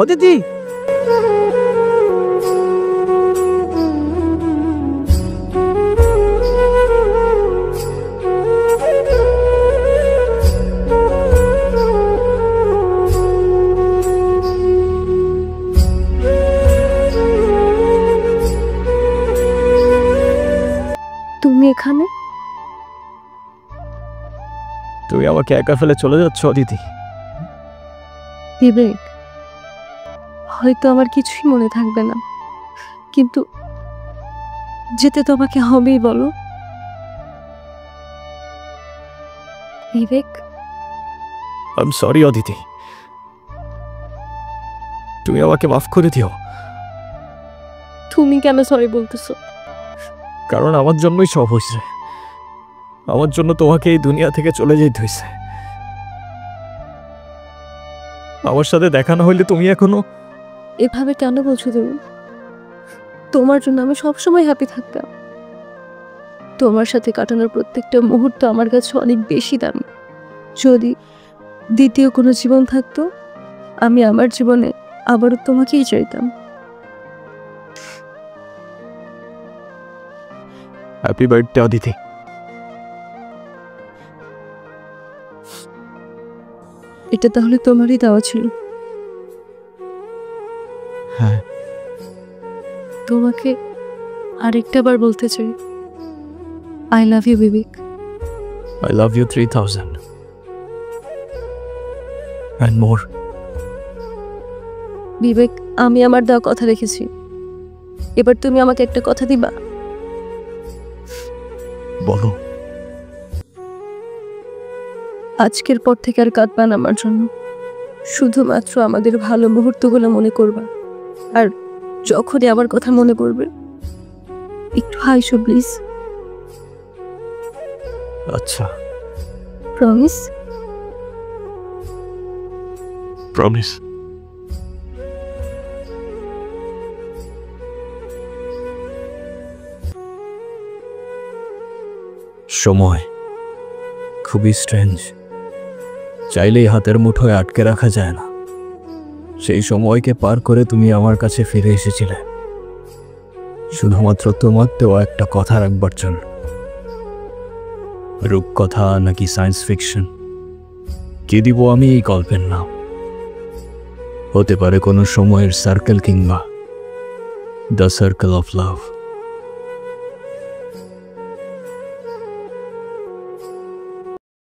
অদিতি, তুমি এখানে? তুই আমাকে একা ফেলে চলে যাচ্ছ অদিতি? বিবেক, হয়তো আমার কিছুই মনে থাকবে না, কিন্তু যেতে তোমাকে হবেই। বলো বিবেক। আই এম সরি অদিতি, তুমি আমাকে মাফ করে দিও। তুমি কেন সরি বলতেছো? কারণ আমার জন্যই সব হয়েছে। আমার জন্য তোমাকে এই দুনিয়া থেকে চলে যেতে হয়েছে। আমার সাথে দেখা না হইলে তুমি এখনো। এভাবে কেন বলছো তুমি? তোমার জন্য আমি সবসময় হ্যাপি থাকতাম। তোমার সাথে কাটানোর প্রত্যেকটা মুহূর্ত আমার কাছে অনেক বেশি দামি। যদি দ্বিতীয় কোনো জীবন থাকতো, আমি আমার জীবনে আবারও তোমাকেই চাইতাম। Happy birthday Aditi. এটা তাহলে তোমারই দেওয়া ছিল? হ্যাঁ। তোমাকে আরেকটা বার বলতে চাই, I love you Vivek. I love you 3000 and more. Vivek, আমি আমার দেওয়া কথা রেখেছি। এবার তুমি আমাকে একটা কথা দিবা? বলো। আজকের পর থেকে আর কাঁদবা না আমার জন্য। শুধুমাত্র আমাদের ভালো মুহূর্তগুলো মনে করবা। আর যখনই আমার কথা মনে পড়বে একটু হাসো প্লিজ। আচ্ছা। প্রমিস? প্রমিস। সময় খুবই স্ট্রেঞ্জ, চাইলেই হাতের মুঠোয় আটকে রাখা যায় না। সেই সময়কে পার করে তুমি আমার কাছে ফিরে এসেছিলে শুধুমাত্র তোমার দেওয়া একটা কথা রাখবার জন্য। রূপকথা নাকি সায়েন্স ফিকশন, কি দিব আমি এই গল্পের নাম? হতে পারে কোনো সময়ের সার্কেল কিংবা দ্য সার্কেল অফ লাভ।